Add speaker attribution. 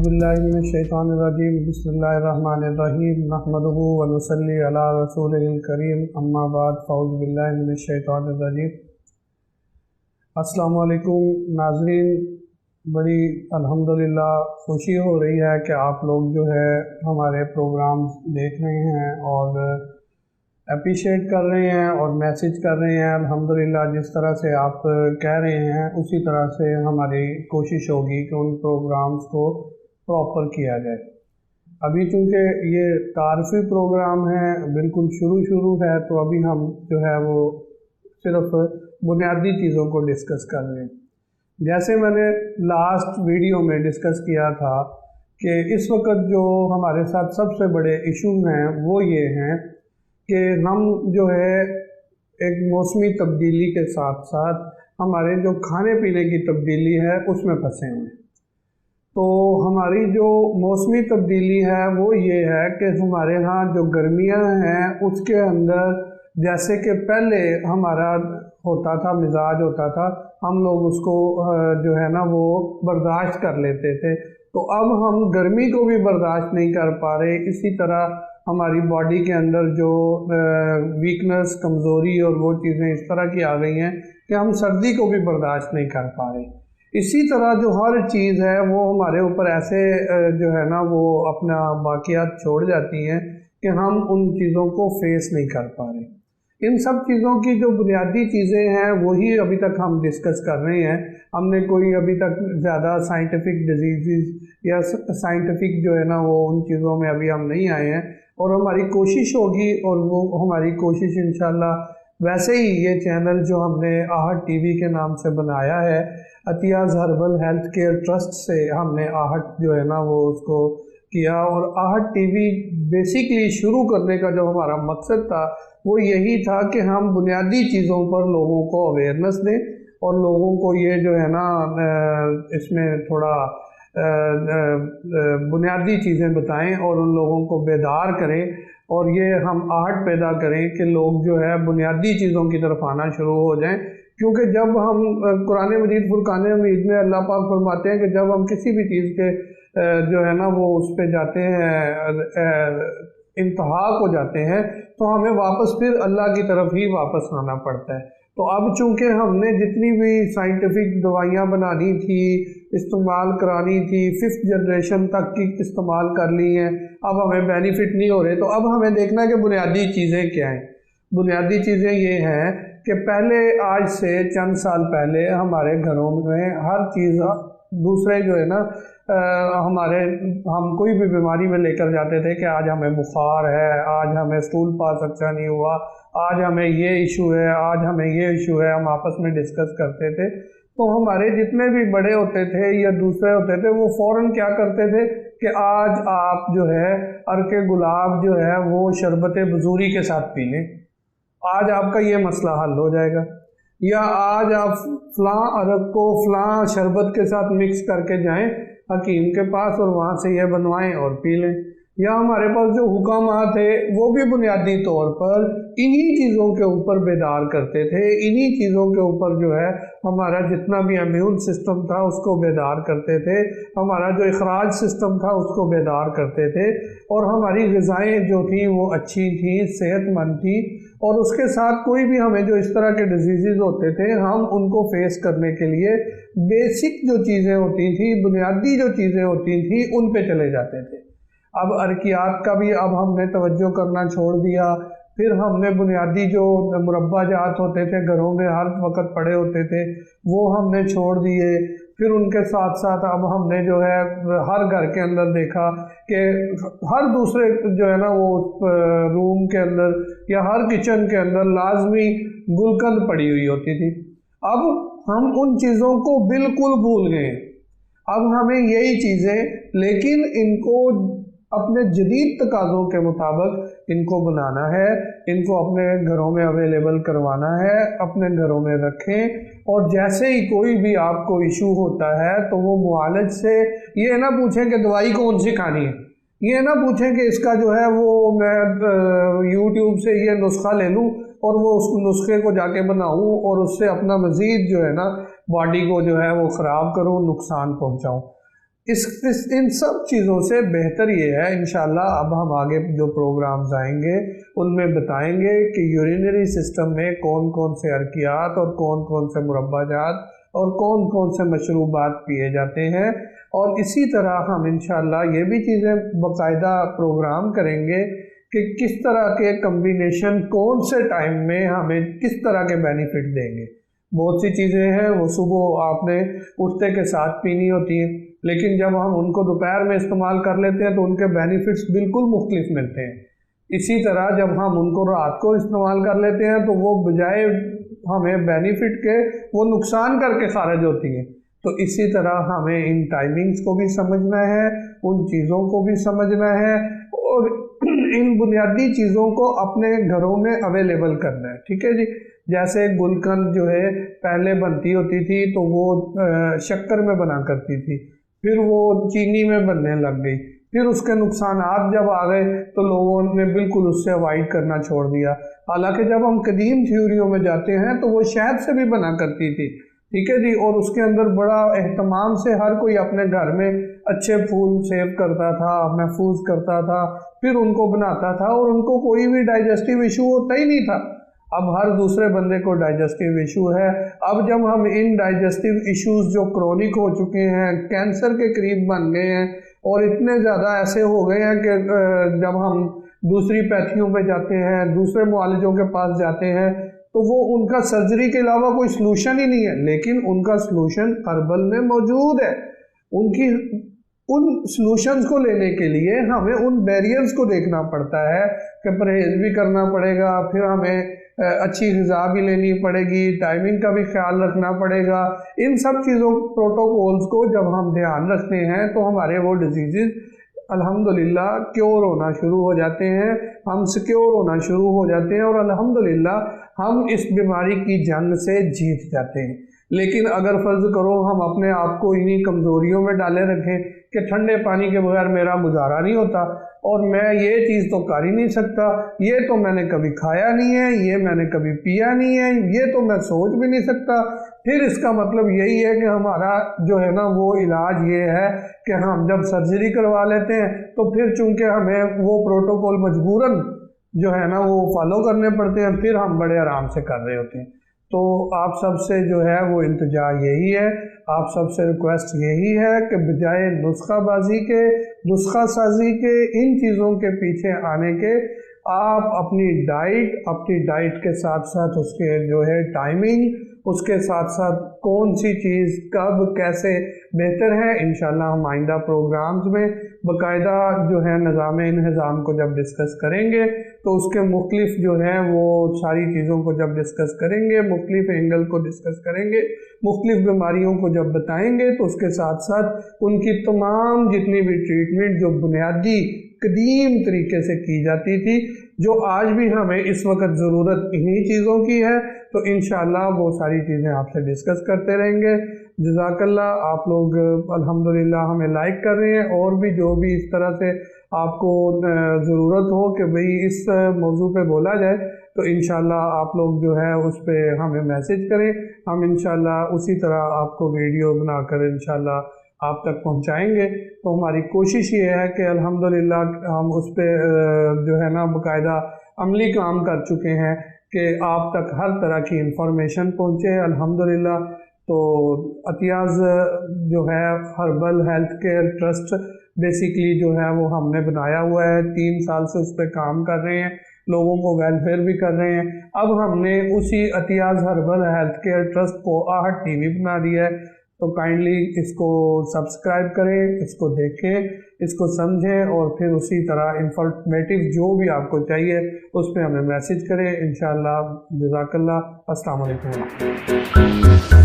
Speaker 1: बिल्लाहि मिनश्शैतानिर्रजीम बिस्मिल्लाहिर्रहमानिर्रहीम नहमदुहु व नुसल्ली अला रसूलिल करीम अम्मा बाद फ़अऊज़ु बिल्लाहि मिनश्शैतानिर्रजीम। अस्सलामु अलैकुम नाज़रीन, बड़ी अल्हम्दुलिल्लाह खुशी हो रही है कि आप लोग जो है हमारे प्रोग्राम्स देख रहे हैं और अप्रिशिएट कर रहे हैं और मैसेज कर रहे हैं। अल्हम्दुलिल्लाह जिस तरह से आप कह रहे हैं उसी तरह से हमारी कोशिश होगी कि उन प्रोग्राम्स को प्रॉपर किया जाए। अभी चूँकि ये तारफ़ी प्रोग्राम है, बिल्कुल शुरू है, तो अभी हम जो है वो सिर्फ बुनियादी चीज़ों को डिस्कस कर रहे हैं। जैसे मैंने लास्ट वीडियो में डिस्कस किया था कि इस वक्त जो हमारे साथ सबसे बड़े इशू हैं वो ये हैं कि हम जो है एक मौसमी तब्दीली के साथ साथ हमारे जो खाने पीने की तब्दीली है उसमें फंसे हुए हैं। तो हमारी जो मौसमी तब्दीली है वो ये है कि हमारे यहाँ जो गर्मियाँ हैं उसके अंदर जैसे कि पहले हमारा होता था, मिजाज होता था, हम लोग उसको जो है ना वो बर्दाश्त कर लेते थे। तो अब हम गर्मी को भी बर्दाश्त नहीं कर पा रहे। इसी तरह हमारी बॉडी के अंदर जो वीकनेस, कमज़ोरी और वो चीज़ें इस तरह की आ गई हैं कि हम सर्दी को भी बर्दाश्त नहीं कर पा रहे। इसी तरह जो हर चीज़ है वो हमारे ऊपर ऐसे जो है ना वो अपना बाकियात छोड़ जाती हैं कि हम उन चीज़ों को फेस नहीं कर पा रहे। इन सब चीज़ों की जो बुनियादी चीज़ें हैं वही अभी तक हम डिस्कस कर रहे हैं। हमने कोई अभी तक ज़्यादा साइंटिफिक डिजीज़ या साइंटिफिक जो है ना वो उन चीज़ों में अभी हम नहीं आए हैं और हमारी कोशिश होगी और वो हमारी कोशिश इंशाल्लाह वैसे ही ये चैनल जो हमने आहट टीवी के नाम से बनाया है, अतियाज़ हर्बल हेल्थ केयर ट्रस्ट से हमने आहट जो है ना वो उसको किया। और आहट टीवी बेसिकली शुरू करने का जो हमारा मकसद था वो यही था कि हम बुनियादी चीज़ों पर लोगों को अवेयरनेस दें और लोगों को ये जो है ना इसमें थोड़ा बुनियादी चीज़ें बताएं और उन लोगों को बेदार करें और ये हम आहट पैदा करें कि लोग जो है बुनियादी चीज़ों की तरफ आना शुरू हो जाएं। क्योंकि जब हम कुरान मजीद फुरकान हमीद में अल्लाह पाक फरमाते हैं कि जब हम किसी भी चीज़ के जो है ना वो उस पे जाते हैं, इंतहा को जाते हैं, तो हमें वापस फिर अल्लाह की तरफ ही वापस आना पड़ता है। तो अब चूँकि हमने जितनी भी साइंटिफिक दवाइयाँ बनानी थी, इस्तेमाल करानी थी, 5th जनरेशन तक की इस्तेमाल कर ली हैं, अब हमें बेनिफिट नहीं हो रहे। तो अब हमें देखना है कि बुनियादी चीज़ें क्या हैं। बुनियादी चीज़ें ये हैं कि पहले आज से चंद साल पहले हमारे घरों में हर चीज़ दूसरे जो है ना हम कोई भी बीमारी में लेकर जाते थे कि आज हमें बुखार है, आज हमें स्टूल पास अच्छा नहीं हुआ, आज हमें ये इशू है, आज हमें ये इशू है, हम आपस में डिस्कस करते थे। तो हमारे जितने भी बड़े होते थे या दूसरे होते थे वो फ़ौरन क्या करते थे कि आज आप जो है अर्के गुलाब जो है वो शरबत बजूरी के साथ पी लें, आज आपका ये मसला हल हो जाएगा। या आज आप फ़लाँ अरक को फ़लाँ शरबत के साथ मिक्स करके जाएं हकीम के पास और वहाँ से ये बनवाएं और पी लें। या हमारे पास जो हुकामात थे वो भी बुनियादी तौर पर इन्हीं चीज़ों के ऊपर बेदार करते थे, इन्हीं चीज़ों के ऊपर जो है हमारा जितना भी इम्यून सिस्टम था उसको बेदार करते थे, हमारा जो इखराज सिस्टम था उसको बेदार करते थे और हमारी ग़िज़ाएँ जो थी वो अच्छी थी, सेहतमंद थी। और उसके साथ कोई भी हमें जो इस तरह के डिजीज़ होते थे हम उनको फेस करने के लिए बेसिक जो चीज़ें होती थी, बुनियादी जो चीज़ें होती थी उन पे चले जाते थे। अब अर्कियात का भी अब हमने तवज्जो करना छोड़ दिया। फिर हमने बुनियादी जो मुरब्बा जात होते थे घरों में हर वक्त पड़े होते थे वो हमने छोड़ दिए। फिर उनके साथ साथ अब हमने जो है हर घर के अंदर देखा कि हर दूसरे जो है ना वो रूम के अंदर या हर किचन के अंदर लाजमी गुलकंद पड़ी हुई होती थी। अब हम उन चीज़ों को बिल्कुल भूल गए। अब हमें यही चीज़ें लेकिन इनको अपने जदीद तकाज़ों के मुताबिक इनको बनाना है, इनको अपने घरों में अवेलेबल करवाना है, अपने घरों में रखें। और जैसे ही कोई भी आपको इशू होता है तो वो मुआलिज से ये ना पूछें कि दवाई कौन सी खानी है, ये ना पूछें कि इसका जो है वो मैं यूट्यूब से ये नुस्खा ले लूँ और वो उस नुस्खे को जाके बनाऊँ और उससे अपना मज़ीद जो है ना बॉडी को जो है वो ख़राब करूँ, नुकसान पहुँचाऊँ। ان سب چیزوں سے بہتر یہ ہے انشاءاللہ اب ہم آگے جو پروگرامز آئیں گے ان میں بتائیں گے کہ یورینری سسٹم میں کون کون سے حرکیات اور کون کون سے مربع جات اور کون کون سے مشروبات پیے جاتے ہیں، اور اسی طرح ہم انشاءاللہ یہ بھی چیزیں باقاعدہ پروگرام کریں گے کہ کس طرح کے کمبینیشن کون سے ٹائم میں ہمیں کس طرح کے بینیفٹ دیں گے۔ بہت سی چیزیں ہیں وہ صبح آپ نے اٹھتے کے ساتھ پینی ہوتی ہیں، لیکن جب ہم ان کو دوپہر میں استعمال کر لیتے ہیں تو ان کے بینیفٹس بالکل مختلف ملتے ہیں۔ اسی طرح جب ہم ان کو رات کو استعمال کر لیتے ہیں تو وہ بجائے ہمیں بینیفٹ کے وہ نقصان کر کے خارج ہوتی ہیں۔ تو اسی طرح ہمیں ان ٹائمنگز کو بھی سمجھنا ہے، ان چیزوں کو بھی سمجھنا ہے، اور ان بنیادی چیزوں کو اپنے گھروں میں اویلیبل کرنا ہے، ٹھیک ہے جی۔ جیسے گلقند جو ہے پہلے بنتی ہوتی تھی تو وہ شکر میں بنا کرتی تھی، پھر وہ چینی میں بننے لگ گئی، پھر اس کے نقصانات جب آ گئے تو لوگوں نے بالکل اس سے اوائڈ کرنا چھوڑ دیا۔ حالانکہ جب ہم قدیم تھیوریوں میں جاتے ہیں تو وہ شہد سے بھی بنا کرتی تھی، ٹھیک ہے جی، اور اس کے اندر بڑا اہتمام سے ہر کوئی اپنے گھر میں اچھے پھول سیو کرتا تھا، محفوظ کرتا تھا، پھر ان کو بناتا تھا، اور ان کو کوئی بھی ڈائجسٹیو ایشو ہوتا ہی نہیں تھا۔ اب ہر دوسرے بندے کو ڈائجسٹیو ایشو ہے۔ اب جب ہم ان ڈائجسٹیو ایشوز جو کرونک ہو چکے ہیں، کینسر کے قریب بن گئے ہیں، اور اتنے زیادہ ایسے ہو گئے ہیں کہ جب ہم دوسری پیتھیوں پہ جاتے ہیں، دوسرے معالجوں کے پاس جاتے ہیں تو وہ ان کا سرجری کے علاوہ کوئی سلوشن ہی نہیں ہے، لیکن ان کا سلوشن ہربل میں موجود ہے۔ ان سلوشنز کو لینے کے لیے ہمیں ان بیریئرز کو دیکھنا پڑتا ہے کہ پرہیز بھی کرنا پڑے گا، پھر ہمیں اچھی غذا بھی لینی پڑے گی، ٹائمنگ کا بھی خیال رکھنا پڑے گا۔ ان سب چیزوں پروٹوکولز کو جب ہم دھیان رکھتے ہیں تو ہمارے وہ ڈیزیزز الحمدللہ کیور ہونا شروع ہو جاتے ہیں، ہم سیکیور ہونا شروع ہو جاتے ہیں، اور الحمدللہ ہم اس بیماری کی جنگ سے جیت جاتے ہیں۔ لیکن اگر فرض کرو ہم اپنے آپ کو انہی کمزوریوں میں ڈالے رکھیں کہ ٹھنڈے پانی کے بغیر میرا گزارا نہیں ہوتا، اور میں یہ چیز تو کر ہی نہیں سکتا، یہ تو میں نے کبھی کھایا نہیں ہے، یہ میں نے کبھی پیا نہیں ہے، یہ تو میں سوچ بھی نہیں سکتا، پھر اس کا مطلب یہی ہے کہ ہمارا جو ہے نا وہ علاج یہ ہے کہ ہم جب سرجری کروا لیتے ہیں تو پھر چونکہ ہمیں وہ پروٹوکول مجبوراً جو ہے نا وہ فالو کرنے پڑتے ہیں، پھر ہم بڑے آرام سے کر رہے ہوتے ہیں۔ تو آپ سب سے جو ہے وہ التجا یہی ہے، آپ سب سے ریکویسٹ یہی ہے کہ بجائے نسخہ بازی کے، نسخہ سازی کے، ان چیزوں کے پیچھے آنے کے، آپ اپنی ڈائٹ کے ساتھ ساتھ اس کے جو ہے ٹائمنگ، اس کے ساتھ ساتھ کون سی چیز کب کیسے بہتر ہے، انشاءاللہ ہم آئندہ پروگرامز میں باقاعدہ جو ہے نظام انہضام کو جب ڈسکس کریں گے تو اس کے مختلف جو ہیں وہ ساری چیزوں کو جب ڈسکس کریں گے، مختلف اینگل کو ڈسکس کریں گے، مختلف بیماریوں کو جب بتائیں گے تو اس کے ساتھ ساتھ ان کی تمام جتنی بھی ٹریٹمنٹ جو بنیادی قدیم طریقے سے کی جاتی تھی، جو آج بھی ہمیں اس وقت ضرورت انہی چیزوں کی ہے، تو انشاءاللہ وہ ساری چیزیں آپ سے ڈسکس کرتے رہیں گے۔ جزاک اللہ۔ آپ لوگ الحمدللہ ہمیں لائک کر رہے ہیں، اور بھی جو بھی اس طرح سے آپ کو ضرورت ہو کہ بھئی اس موضوع پہ بولا جائے تو انشاءاللہ آپ لوگ جو ہے اس پہ ہمیں میسج کریں، ہم انشاءاللہ اسی طرح آپ کو ویڈیو بنا کر انشاءاللہ آپ تک پہنچائیں گے۔ تو ہماری کوشش یہ ہے کہ الحمدللہ ہم اس پہ جو ہے نا باقاعدہ عملی کام کر چکے ہیں کہ آپ تک ہر طرح کی انفارمیشن پہنچے الحمدللہ۔ تو عطیاز جو ہے herbal health care trust basically جو ہے وہ ہم نے بنایا ہوا ہے، 3 سال سے اس پہ کام کر رہے ہیں، لوگوں کو ویلفیئر بھی کر رہے ہیں۔ اب ہم نے اسی عطیاز ہربل ہیلتھ کیئر ٹرسٹ کو آہٹ ٹی وی بنا دیا ہے، تو کائنڈلی اس کو سبسکرائب کریں، اس کو دیکھیں، اس کو سمجھیں، اور پھر اسی طرح انفارمیٹیو جو بھی آپ کو چاہیے اس پہ ہمیں میسج کریں انشاءاللہ۔ جزاک اللہ۔ السلام علیکم۔